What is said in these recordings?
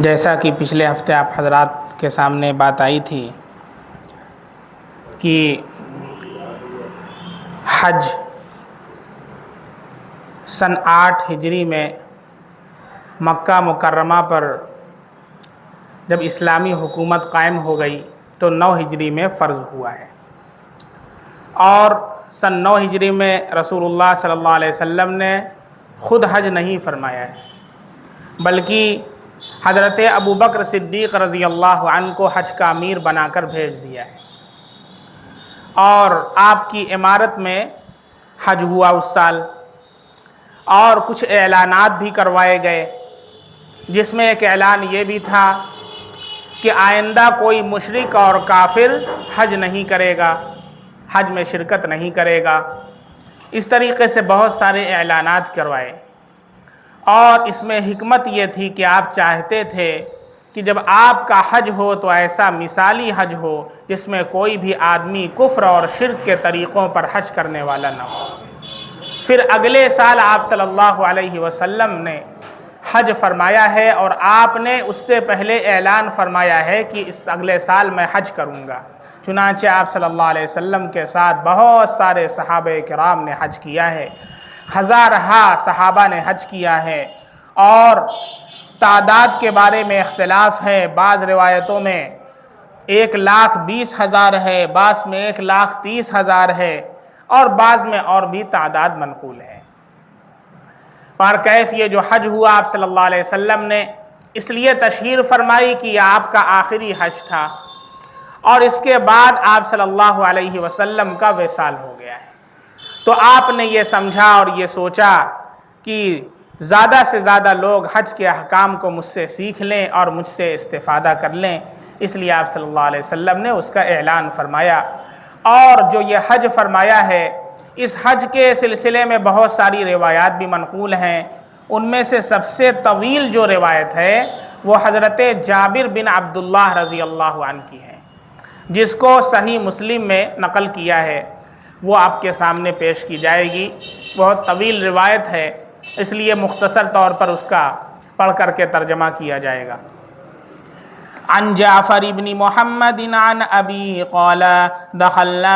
جیسا کہ پچھلے ہفتے آپ حضرات کے سامنے بات آئی تھی کہ حج سن 8 ہجری میں مکہ مکرمہ پر جب اسلامی حکومت قائم ہو گئی تو 9 ہجری میں فرض ہوا ہے، اور سن 9 ہجری میں رسول اللہ صلی اللہ علیہ وسلم نے خود حج نہیں فرمایا ہے، بلکہ حضرت ابوبکر صدیق رضی اللہ عنہ کو حج کا امیر بنا کر بھیج دیا ہے، اور آپ کی امارت میں حج ہوا اس سال، اور کچھ اعلانات بھی کروائے گئے، جس میں ایک اعلان یہ بھی تھا کہ آئندہ کوئی مشرک اور کافر حج نہیں کرے گا، حج میں شرکت نہیں کرے گا۔ اس طریقے سے بہت سارے اعلانات کروائے، اور اس میں حکمت یہ تھی کہ آپ چاہتے تھے کہ جب آپ کا حج ہو تو ایسا مثالی حج ہو جس میں کوئی بھی آدمی کفر اور شرک کے طریقوں پر حج کرنے والا نہ ہو۔ پھر اگلے سال آپ صلی اللہ علیہ وسلم نے حج فرمایا ہے، اور آپ نے اس سے پہلے اعلان فرمایا ہے کہ اس اگلے سال میں حج کروں گا۔ چنانچہ آپ صلی اللہ علیہ وسلم کے ساتھ بہت سارے صحابہ کرام نے حج کیا ہے، ہزارہا صحابہ نے حج کیا ہے، اور تعداد کے بارے میں اختلاف ہے۔ بعض روایتوں میں 1,20,000 ہے، بعض میں 1,30,000 ہے، اور بعض میں اور بھی تعداد منقول ہے۔ پر کیف یہ جو حج ہوا آپ صلی اللہ علیہ وسلم نے اس لیے تشہیر فرمائی کہ یہ آپ کا آخری حج تھا، اور اس کے بعد آپ صلی اللہ علیہ وسلم کا وصال ہو گیا ہے، تو آپ نے یہ سمجھا اور یہ سوچا کہ زیادہ سے زیادہ لوگ حج کے احکام کو مجھ سے سیکھ لیں اور مجھ سے استفادہ کر لیں، اس لیے آپ صلی اللہ علیہ وسلم نے اس کا اعلان فرمایا۔ اور جو یہ حج فرمایا ہے، اس حج کے سلسلے میں بہت ساری روایات بھی منقول ہیں، ان میں سے سب سے طویل جو روایت ہے وہ حضرت جابر بن عبداللہ رضی اللہ عنہ کی ہے، جس کو صحیح مسلم میں نقل کیا ہے، وہ آپ کے سامنے پیش کی جائے گی۔ بہت طویل روایت ہے، اس لیے مختصر طور پر اس کا پڑھ کر کے ترجمہ کیا جائے گا۔ عن جعفر بن محمد عن ابی قال دخلنا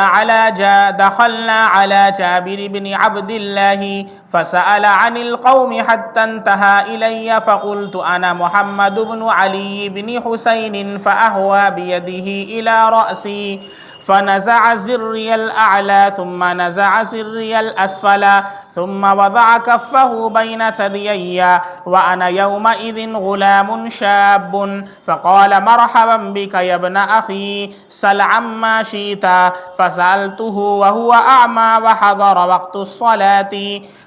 على جابر بن عبد الله فسأل عن القوم حتى انتهى إلي فقلت أنا محمد بن علي بن حسين فأهوى بيده إلى رأسي فنزع زري الأعلى ثم نزع زري الأسفل ثم وضع كفه بين ثديي وأنا يومئذ غلام شاب فقال مرحبا بك يا ابن أخي سل عما شئت فسألته وهو أعمى وحضر وقت الصلاة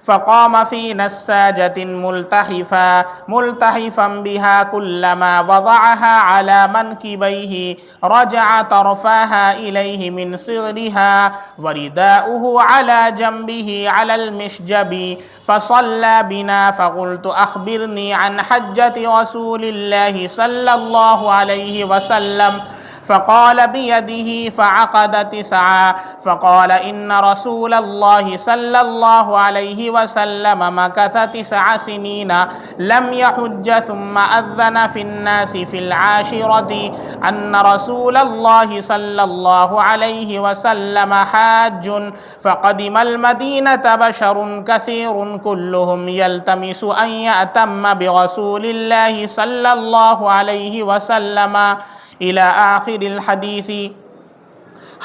فقام في نساجة ملتحفا بها كلما وضعها على منكبيه رجع طرفاها إليه من صغرها ورداؤه على جنبه على المشجب فصلى بنا فقلت أخبرني عن حجة رسول الله صلى الله عليه وسلم فقال بيده فعقد 9 فقال إن رسول الله صلى الله عليه وسلم مكث 9 سنين لم يحج ثم أذن في الناس في العاشرة أن رسول الله صلى الله عليه وسلم حاج فقدم المدينة بشر كثير كلهم يلتمس أن يأتم برسول الله صلى الله عليه وسلم الى آخر الحدیث۔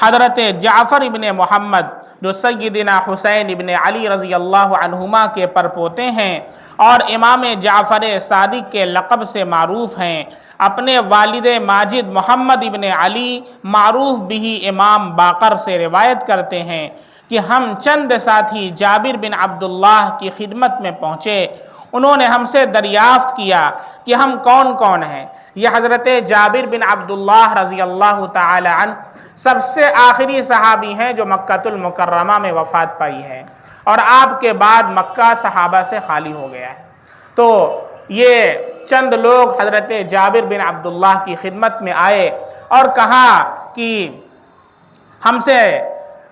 حضرت جعفر ابن محمد جو سیدنا حسین ابن علی رضی اللہ عنہما کے پرپوتے ہیں اور امام جعفر صادق کے لقب سے معروف ہیں، اپنے والد ماجد محمد ابن علی معروف بھی امام باقر سے روایت کرتے ہیں کہ ہم چند ساتھی جابر بن عبداللہ کی خدمت میں پہنچے، انہوں نے ہم سے دریافت کیا کہ ہم کون کون ہیں۔ یہ حضرت جابر بن عبداللہ رضی اللہ تعالی عنہ سب سے آخری صحابی ہیں جو مکہ المکرمہ میں وفات پائی ہے، اور آپ کے بعد مکہ صحابہ سے خالی ہو گیا ہے، تو یہ چند لوگ حضرت جابر بن عبداللہ کی خدمت میں آئے اور کہا کہ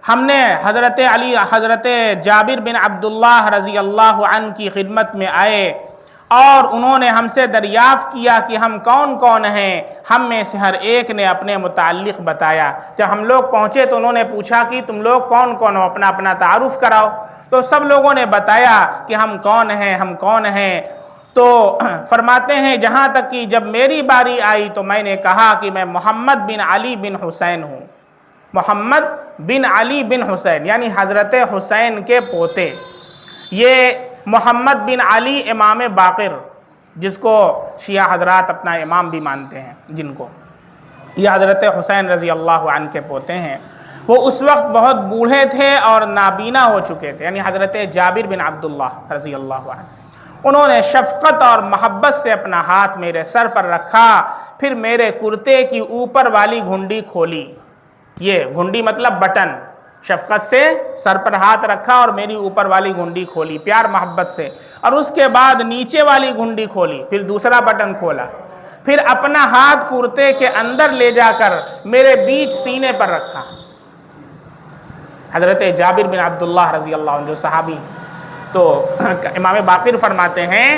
ہم نے حضرت جابر بن عبداللہ رضی اللہ عنہ کی خدمت میں آئے اور انہوں نے ہم سے دریافت کیا کہ ہم کون کون ہیں، ہم میں سے ہر ایک نے اپنے متعلق بتایا۔ جب ہم لوگ پہنچے تو انہوں نے پوچھا کہ تم لوگ کون کون ہو، اپنا اپنا تعارف کراؤ۔ تو سب لوگوں نے بتایا کہ ہم کون ہیں، ہم کون ہیں۔ تو فرماتے ہیں جہاں تک کہ جب میری باری آئی تو میں نے کہا کہ میں محمد بن علی بن حسین ہوں۔ محمد بن علی بن حسین یعنی حضرت حسین کے پوتے۔ یہ محمد بن علی امام باقر، جس کو شیعہ حضرات اپنا امام بھی مانتے ہیں، جن کو یہ حضرت حسین رضی اللہ عنہ کے پوتے ہیں۔ وہ اس وقت بہت بوڑھے تھے اور نابینا ہو چکے تھے، یعنی حضرت جابر بن عبداللہ رضی اللہ عنہ۔ انہوں نے شفقت اور محبت سے اپنا ہاتھ میرے سر پر رکھا، پھر میرے کرتے کی اوپر والی گھنڈی کھولی۔ یہ گھنڈی مطلب بٹن، شفقت سے سر پر ہاتھ رکھا اور میری اوپر والی گھنڈی کھولی پیار محبت سے، اور اس کے بعد نیچے والی گھنڈی کھولی، پھر دوسرا بٹن کھولا، پھر اپنا ہاتھ کرتے کے اندر لے جا کر میرے بیچ سینے پر رکھا۔ حضرت جابر بن عبداللہ رضی اللہ عنہ جو صحابی ہیں، تو امام باقر فرماتے ہیں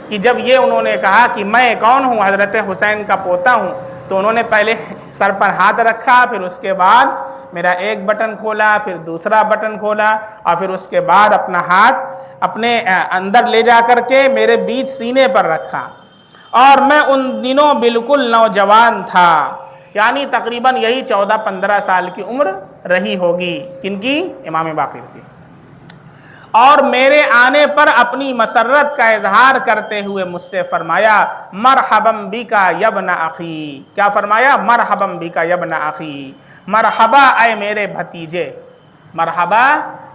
کہ جب یہ انہوں نے کہا کہ میں کون ہوں، حضرت حسین کا پوتا ہوں، تو انہوں نے پہلے سر پر ہاتھ رکھا، پھر اس کے بعد میرا ایک بٹن کھولا، پھر دوسرا بٹن کھولا، اور پھر اس کے بعد اپنا ہاتھ اپنے اندر لے جا کر کے میرے بیچ سینے پر رکھا۔ اور میں ان دنوں بالکل نوجوان تھا، یعنی تقریباً یہی 14-15 سال کی عمر رہی ہوگی، کن کی؟ امام باقر کی۔ اور میرے آنے پر اپنی مسرت کا اظہار کرتے ہوئے مجھ سے فرمایا مرحبا بکا یبن اخی۔ کیا فرمایا؟ مرحبا بکا یبن اخی، مرحبا اے میرے بھتیجے، مرحبا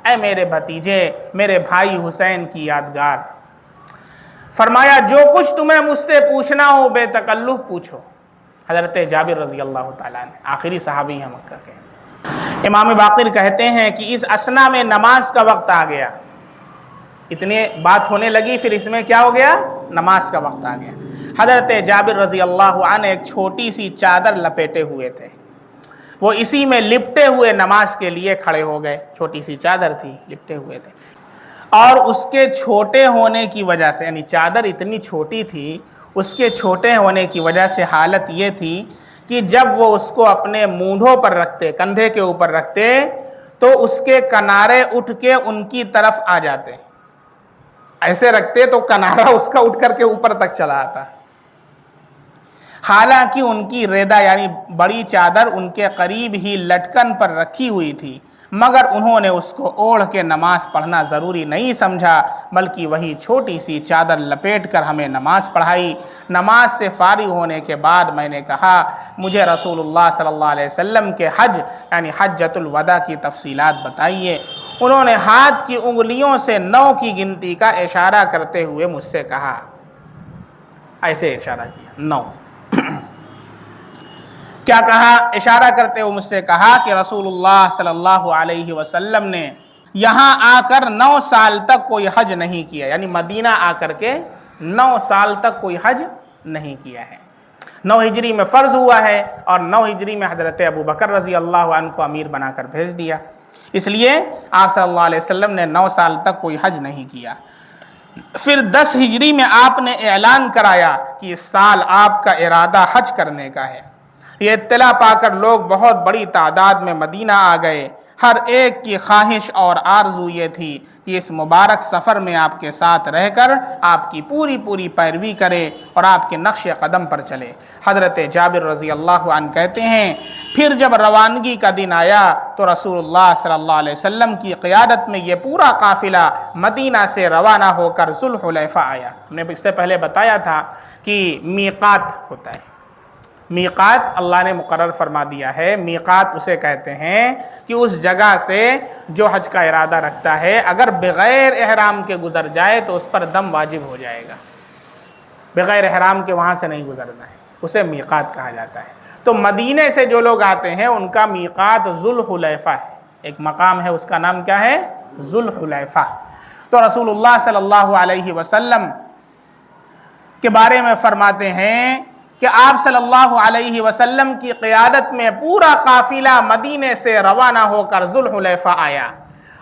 اے میرے بھتیجے، میرے بھائی حسین کی یادگار۔ فرمایا جو کچھ تمہیں مجھ سے پوچھنا ہو بے تکلف پوچھو۔ حضرت جابر رضی اللہ تعالیٰ عنہ آخری صحابی ہیں مکہ کے۔ امام باقر کہتے ہیں کہ اس اثنا میں نماز کا وقت آ گیا، اتنی بات ہونے لگی، پھر اس میں کیا ہو گیا؟ نماز کا وقت آ گیا۔ حضرت جابر رضی اللہ عنہ ایک چھوٹی سی چادر لپیٹے ہوئے تھے، وہ اسی میں لپٹے ہوئے نماز کے لیے کھڑے ہو گئے۔ چھوٹی سی چادر تھی، لپٹے ہوئے تھے، اور اس کے چھوٹے ہونے کی وجہ سے، یعنی چادر اتنی چھوٹی تھی، اس کے چھوٹے ہونے کی وجہ سے حالت یہ تھی کہ جب وہ اس کو اپنے مونڈھوں پر رکھتے، کندھے کے اوپر رکھتے، تو اس کے کنارے اٹھ کے ان کی طرف آ جاتے۔ ایسے رکھتے تو کنارہ اس کا اٹھ کر کے اوپر تک چلا آتا۔ حالانکہ ان کی ریدا یعنی بڑی چادر ان کے قریب ہی لٹکن پر رکھی ہوئی تھی، مگر انہوں نے اس کو اوڑھ کے نماز پڑھنا ضروری نہیں سمجھا، بلکہ وہی چھوٹی سی چادر لپیٹ کر ہمیں نماز پڑھائی۔ نماز سے فارغ ہونے کے بعد میں نے کہا مجھے رسول اللہ صلی اللہ علیہ وسلم کے حج یعنی حجۃ الوداع کی تفصیلات بتائیے۔ انہوں نے ہاتھ کی انگلیوں سے 9 کی گنتی کا اشارہ کرتے ہوئے مجھ سے کہا، ایسے اشارہ کیا 9۔ کیا کہا؟ اشارہ کرتے ہوئے مجھ سے کہا کہ رسول اللہ صلی اللہ علیہ وسلم نے یہاں آ کر 9 سال تک کوئی حج نہیں کیا، یعنی مدینہ آ کر کے 9 سال تک کوئی حج نہیں کیا ہے۔ 9 ہجری میں فرض ہوا ہے، اور 9 ہجری میں حضرت ابو بکر رضی اللہ عنہ کو امیر بنا کر بھیج دیا، اس لیے آپ صلی اللہ علیہ وسلم نے 9 سال تک کوئی حج نہیں کیا۔ پھر 10 ہجری میں آپ نے اعلان کرایا کہ اس سال آپ کا ارادہ حج کرنے کا ہے۔ یہ اطلاع پا کر لوگ بہت بڑی تعداد میں مدینہ آ گئے۔ ہر ایک کی خواہش اور آرزو یہ تھی کہ اس مبارک سفر میں آپ کے ساتھ رہ کر آپ کی پوری پیروی کرے اور آپ کے نقش قدم پر چلے۔ حضرت جابر رضی اللہ عنہ کہتے ہیں پھر جب روانگی کا دن آیا تو رسول اللہ صلی اللہ علیہ وسلم کی قیادت میں یہ پورا قافلہ مدینہ سے روانہ ہو کر ذوالحلیفہ آیا۔ ہم نے اس سے پہلے بتایا تھا کہ میقات ہوتا ہے، میقات اللہ نے مقرر فرما دیا ہے۔ میقات اسے کہتے ہیں کہ اس جگہ سے جو حج کا ارادہ رکھتا ہے اگر بغیر احرام کے گزر جائے تو اس پر دم واجب ہو جائے گا، بغیر احرام کے وہاں سے نہیں گزرنا ہے، اسے میقات کہا جاتا ہے۔ تو مدینے سے جو لوگ آتے ہیں ان کا میقات ذوالحلیفہ ہے، ایک مقام ہے، اس کا نام کیا ہے؟ ذوالحلیفہ۔ تو رسول اللہ صلی اللہ علیہ وسلم کے بارے میں فرماتے ہیں کہ آپ صلی اللہ علیہ وسلم کی قیادت میں پورا قافلہ مدینے سے روانہ ہو کر ذوالحلیفہ آیا،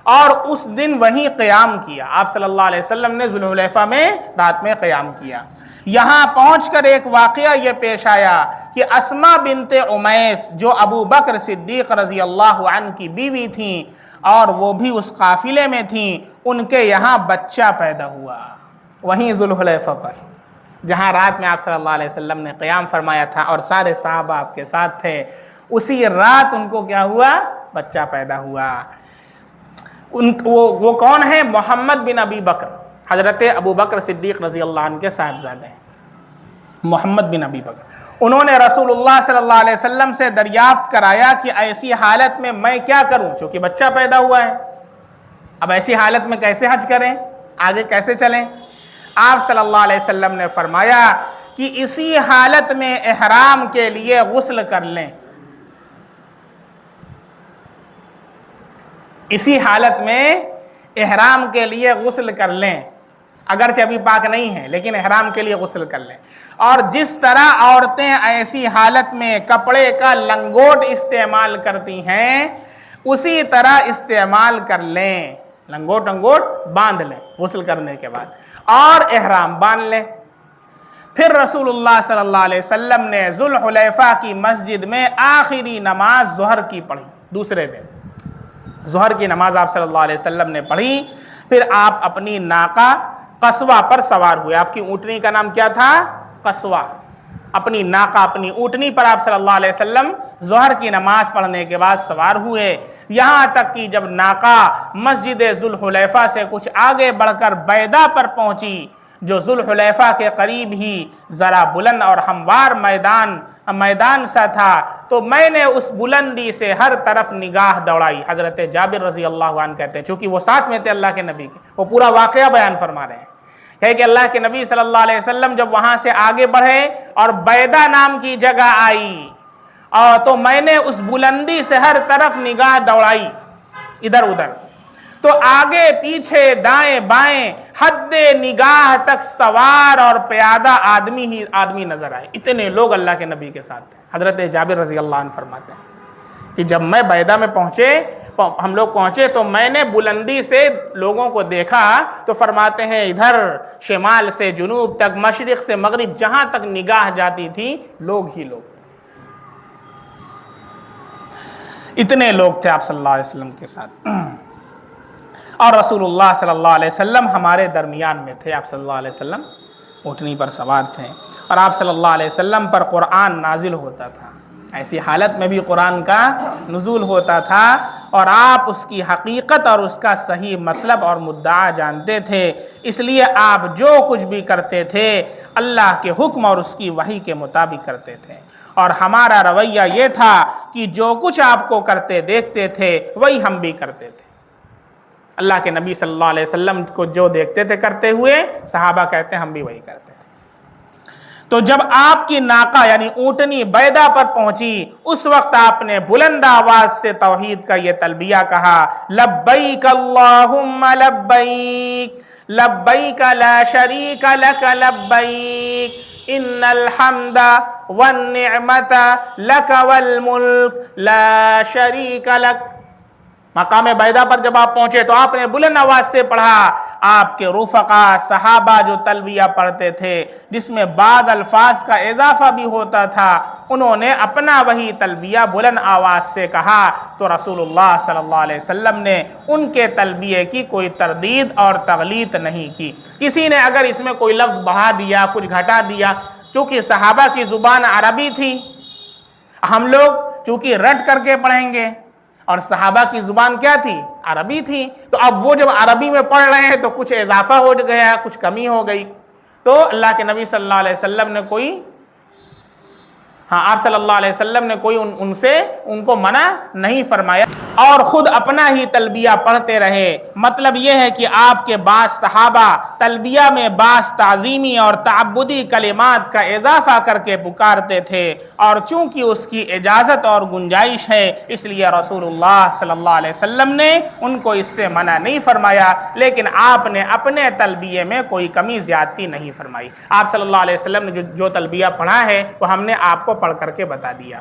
اور اس دن وہیں قیام کیا، آپ صلی اللہ علیہ وسلم نے ذوالحلیفہ میں رات میں قیام کیا۔ یہاں پہنچ کر ایک واقعہ یہ پیش آیا کہ اسماء بنت امیس جو ابو بکر صدیق رضی اللہ عنہ کی بیوی تھیں اور وہ بھی اس قافلے میں تھیں، ان کے یہاں بچہ پیدا ہوا وہیں ذوالحلیفہ پر، جہاں رات میں آپ صلی اللہ علیہ وسلم نے قیام فرمایا تھا اور سارے صحابہ آپ کے ساتھ تھے۔ اسی رات ان کو کیا ہوا؟ بچہ پیدا ہوا۔ وہ کون ہے؟ محمد بن ابی بکر، حضرت ابو بکر صدیق رضی اللہ عنہ کے صاحبزادے ہیں محمد بن ابی بکر۔ انہوں نے رسول اللہ صلی اللہ علیہ وسلم سے دریافت کرایا کہ ایسی حالت میں میں کیا کروں، چونکہ بچہ پیدا ہوا ہے، اب ایسی حالت میں کیسے حج کریں، آگے کیسے چلیں؟ آپ صلی اللہ علیہ وسلم نے فرمایا کہ اسی حالت میں احرام کے لیے غسل کر لیں، اسی حالت میں احرام کے لیے غسل کر لیں، اگرچہ ابھی پاک نہیں ہے لیکن احرام کے لیے غسل کر لیں۔ اور جس طرح عورتیں ایسی حالت میں کپڑے کا لنگوٹ استعمال کرتی ہیں اسی طرح استعمال کر لیں، لنگوٹ باندھ لیں غسل کرنے کے بعد اور احرام باندھ لیں۔ پھر رسول اللہ صلی اللہ علیہ وسلم نے ذوالحلیفہ کی مسجد میں آخری نماز ظہر کی پڑھی، دوسرے دن ظہر کی نماز آپ صلی اللہ علیہ وسلم نے پڑھی۔ پھر آپ اپنی ناقہ قصوہ پر سوار ہوئے، آپ کی اونٹنی کا نام کیا تھا؟ قصوہ۔ اپنی ناقہ، اپنی اونٹنی پر آپ صلی اللہ علیہ وسلم ظہر کی نماز پڑھنے کے بعد سوار ہوئے، یہاں تک کہ جب ناقہ مسجد ذوالحلیفہ سے کچھ آگے بڑھ کر بیدا پر پہنچی، جو ذوالحلیفہ کے قریب ہی ذرا بلند اور ہموار میدان سا تھا، تو میں نے اس بلندی سے ہر طرف نگاہ دوڑائی۔ حضرت جابر رضی اللہ عنہ کہتے ہیں، چونکہ وہ ساتھ میں تھے اللہ کے نبی کے، وہ پورا واقعہ بیان فرما رہے ہیں کہ اللہ کے نبی صلی اللہ علیہ وسلم جب وہاں سے آگے بڑھے اور بیدا نام کی جگہ آئی تو میں نے اس بلندی سے ہر طرف نگاہ دوڑائی ادھر ادھر، تو آگے پیچھے دائیں بائیں حد نگاہ تک سوار اور پیادہ آدمی نظر آئے۔ اتنے لوگ اللہ کے نبی کے ساتھ تھے۔ حضرت جابر رضی اللہ عنہ فرماتے ہیں کہ جب میں بیدا میں ہم لوگ پہنچے تو میں نے بلندی سے لوگوں کو دیکھا، تو فرماتے ہیں ادھر شمال سے جنوب تک، مشرق سے مغرب، جہاں تک نگاہ جاتی تھی لوگ ہی لوگ، اتنے لوگ تھے آپ صلی اللہ علیہ وسلم کے ساتھ۔ اور رسول اللہ صلی اللہ علیہ وسلم ہمارے درمیان میں تھے، آپ صلی اللہ علیہ وسلم اونٹنی پر سوار تھے، اور آپ صلی اللہ علیہ وسلم پر قرآن نازل ہوتا تھا، ایسی حالت میں بھی قرآن کا نزول ہوتا تھا، اور آپ اس کی حقیقت اور اس کا صحیح مطلب اور مدعا جانتے تھے، اس لیے آپ جو کچھ بھی کرتے تھے اللہ کے حکم اور اس کی وحی کے مطابق کرتے تھے، اور ہمارا رویہ یہ تھا کہ جو کچھ آپ کو کرتے دیکھتے تھے وہی ہم بھی کرتے تھے۔ اللہ کے نبی صلی اللہ علیہ وسلم کو جو دیکھتے تھے کرتے ہوئے، صحابہ کہتے ہیں ہم بھی وہی کرتے تھے۔ تو جب آپ کی ناقہ یعنی اونٹنی بیدا پر پہنچی، اس وقت آپ نے بلند آواز سے توحید کا یہ تلبیہ کہا، لبیک اللہم لبیک لبیک لا شریک لک لبیک ان الحمد والنعمت لک والملک لا شریک لک۔ مقام بیدا پر جب آپ پہنچے تو آپ نے بلند آواز سے پڑھا۔ آپ کے رفقا صحابہ جو تلبیہ پڑھتے تھے جس میں بعض الفاظ کا اضافہ بھی ہوتا تھا، انہوں نے اپنا وہی تلبیہ بلند آواز سے کہا، تو رسول اللہ صلی اللہ علیہ وسلم نے ان کے تلبیہ کی کوئی تردید اور تغلیط نہیں کی۔ کسی نے اگر اس میں کوئی لفظ بڑھا دیا، کچھ گھٹا دیا، چونکہ صحابہ کی زبان عربی تھی، ہم لوگ چونکہ رٹ کر کے پڑھیں گے، اور صحابہ کی زبان کیا تھی؟ عربی تھی، تو اب وہ جب عربی میں پڑھ رہے ہیں تو کچھ اضافہ ہو گیا، کچھ کمی ہو گئی، تو اللہ کے نبی صلی اللہ علیہ وسلم نے آپ صلی اللہ علیہ وسلم نے کوئی ان کو منع نہیں فرمایا، اور خود اپنا ہی تلبیہ پڑھتے رہے۔ مطلب یہ ہے کہ آپ کے بعض صحابہ تلبیہ میں بعض تعظیمی اور تعبدی کلمات کا اضافہ کر کے پکارتے تھے، اور چونکہ اس کی اجازت اور گنجائش ہے اس لیے رسول اللہ صلی اللہ علیہ وسلم نے ان کو اس سے منع نہیں فرمایا، لیکن آپ نے اپنے تلبیہ میں کوئی کمی زیادتی نہیں فرمائی۔ آپ صلی اللہ علیہ وسلم نے جو تلبیہ پڑھا ہے وہ ہم نے آپ کو پڑھ کر کے بتا دیا۔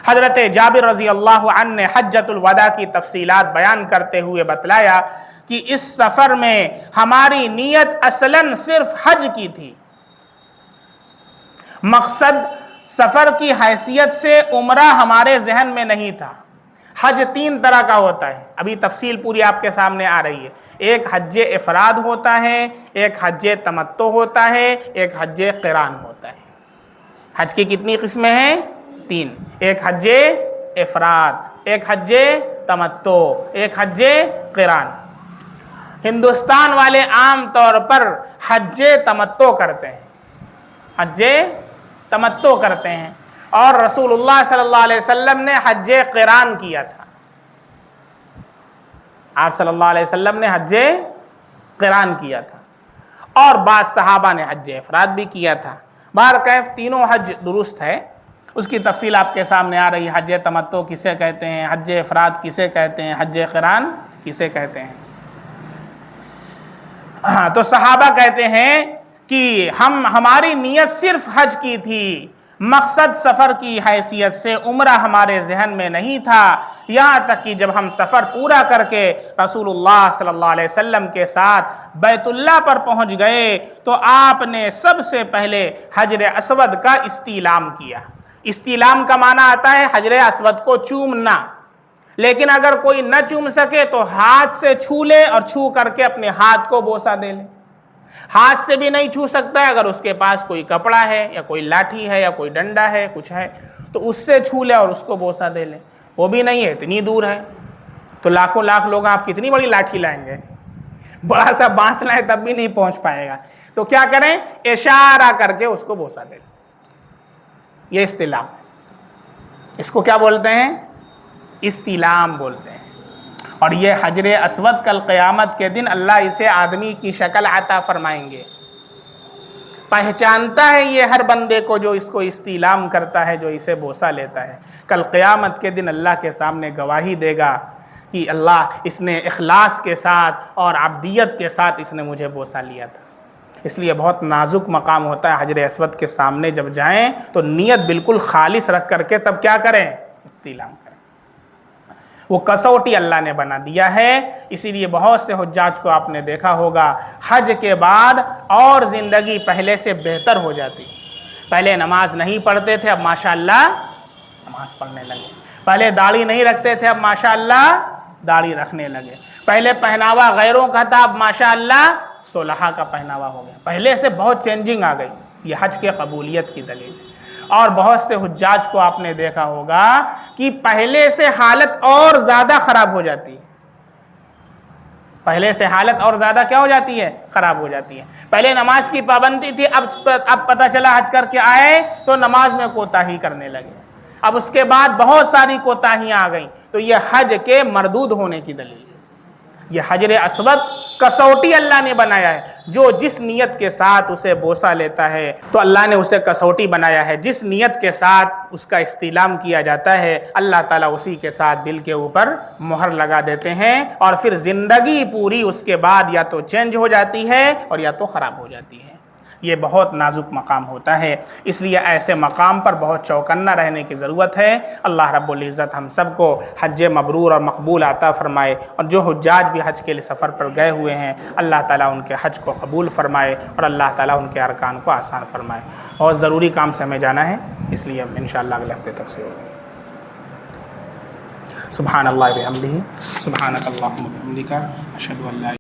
حضرت جابر رضی اللہ عنہ نے حجۃ الوداع کی تفصیلات بیان کرتے ہوئے بتلایا کہ اس سفر میں ہماری نیت اصلاً صرف حج کی تھی، مقصد سفر کی حیثیت سے عمرہ ہمارے ذہن میں نہیں تھا۔ حج 3 طرح کا ہوتا ہے، ابھی تفصیل پوری آپ کے سامنے آ رہی ہے۔ ایک حج افراد ہوتا ہے، ایک حج تمتع ہوتا ہے، ایک حج قران ہوتا ہے۔ حج کی کتنی قسمیں ہیں؟ 3۔ ایک حج افراد، ایک حج تمتع، ایک حج قران۔ ہندوستان والے عام طور پر حج تمتع کرتے ہیں، حج تمتع کرتے ہیں، اور رسول اللہ صلی اللہ علیہ وسلم نے حج قران کیا تھا۔ آپ صلی اللہ علیہ وسلم نے حج قران کیا تھا، اور بعض صحابہ نے حج افراد بھی کیا تھا۔ بہرکیف تینوں حج درست ہے، اس کی تفصیل آپ کے سامنے آ رہی ہے۔ حج تمتع کسے کہتے ہیں، حج افراد کسے کہتے ہیں، حج قران کسے کہتے ہیں؟ تو صحابہ کہتے ہیں کہ ہماری نیت صرف حج کی تھی، مقصد سفر کی حیثیت سے عمرہ ہمارے ذہن میں نہیں تھا، یہاں تک کہ جب ہم سفر پورا کر کے رسول اللہ صلی اللہ علیہ وسلم کے ساتھ بیت اللہ پر پہنچ گئے تو آپ نے سب سے پہلے حجر اسود کا استعلام کیا۔ استعلام کا معنی آتا ہے حجر اسود کو چومنا، لیکن اگر کوئی نہ چوم سکے تو ہاتھ سے چھو لے اور چھو کر کے اپنے ہاتھ کو بوسہ دے لے۔ ہاتھ سے بھی نہیں چھو سکتا ہے، اگر اس کے پاس کوئی کپڑا ہے یا کوئی لاٹھی ہے یا کوئی ڈنڈا ہے، کچھ ہے، تو اس سے چھو لے اور اس کو بوسہ دے لے۔ وہ بھی نہیں ہے، اتنی دور ہے تو لاکھوں لاکھ لوگ، آپ کتنی بڑی لاٹھی لائیں گے؟ بڑا سا بانس لائیں تب بھی نہیں پہنچ پائے گا۔ تو کیا کریں؟ اشارہ کر کے اس کو بوسہ دے لیں۔ یہ استعلام ہے، اس کو کیا بولتے ہیں؟ استعلام بولتے ہیں۔ اور یہ حجر اسود کل قیامت کے دن اللہ اسے آدمی کی شکل عطا فرمائیں گے۔ پہچانتا ہے یہ ہر بندے کو جو اس کو استعلام کرتا ہے، جو اسے بوسہ لیتا ہے۔ کل قیامت کے دن اللہ کے سامنے گواہی دے گا کہ اللہ، اس نے اخلاص کے ساتھ اور عبدیت کے ساتھ اس نے مجھے بوسہ لیا تھا۔ اس لیے بہت نازک مقام ہوتا ہے، حجر اسود کے سامنے جب جائیں تو نیت بالکل خالص رکھ کر کے تب کیا کریں؟ استعلام کریں۔ وہ کسوٹی اللہ نے بنا دیا ہے، اسی لیے بہت سے حجاج کو آپ نے دیکھا ہوگا حج کے بعد اور زندگی پہلے سے بہتر ہو جاتی۔ پہلے نماز نہیں پڑھتے تھے، اب ماشاءاللہ نماز پڑھنے لگے۔ پہلے داڑھی نہیں رکھتے تھے، اب ماشاءاللہ داڑھی رکھنے لگے۔ پہلے پہناوا غیروں کا تھا، اب ماشاءاللہ صلحاء کا پہناوا ہو گیا۔ پہلے سے بہت چینجنگ آ گئی، یہ حج کے قبولیت کی دلیل ہے۔ اور بہت سے حجاج کو آپ نے دیکھا ہوگا کہ پہلے سے حالت اور زیادہ خراب ہو جاتی ہے۔ پہلے سے حالت اور زیادہ کیا ہو جاتی ہے؟ خراب ہو جاتی ہے۔ پہلے نماز کی پابندی تھی، اب پتہ چلا حج کر کے آئے تو نماز میں کوتاہی کرنے لگے۔ اب اس کے بعد بہت ساری کوتاہیاں آ گئیں، تو یہ حج کے مردود ہونے کی دلیل ہے۔ یہ حجر اسود کسوٹی اللہ نے بنایا ہے، جو جس نیت کے ساتھ اسے بوسہ لیتا ہے تو اللہ نے اسے کسوٹی بنایا ہے۔ جس نیت کے ساتھ اس کا استعلام کیا جاتا ہے، اللہ تعالیٰ اسی کے ساتھ دل کے اوپر مہر لگا دیتے ہیں، اور پھر زندگی پوری اس کے بعد یا تو چینج ہو جاتی ہے اور یا تو خراب ہو جاتی ہے۔ یہ بہت نازک مقام ہوتا ہے، اس لیے ایسے مقام پر بہت چوکنا رہنے کی ضرورت ہے۔ اللہ رب العزت ہم سب کو حج مبرور اور مقبول عطا فرمائے، اور جو حجاج بھی حج کے لیے سفر پر گئے ہوئے ہیں، اللہ تعالیٰ ان کے حج کو قبول فرمائے، اور اللہ تعالیٰ ان کے ارکان کو آسان فرمائے۔ اور ضروری کام سے ہمیں جانا ہے، اس لیے انشاءاللہ اگلے ہفتے تک سے ہوگا۔ سبحان اللہ بحمدہ، سبحانک اللہم وبحمدک، اشہد ان لا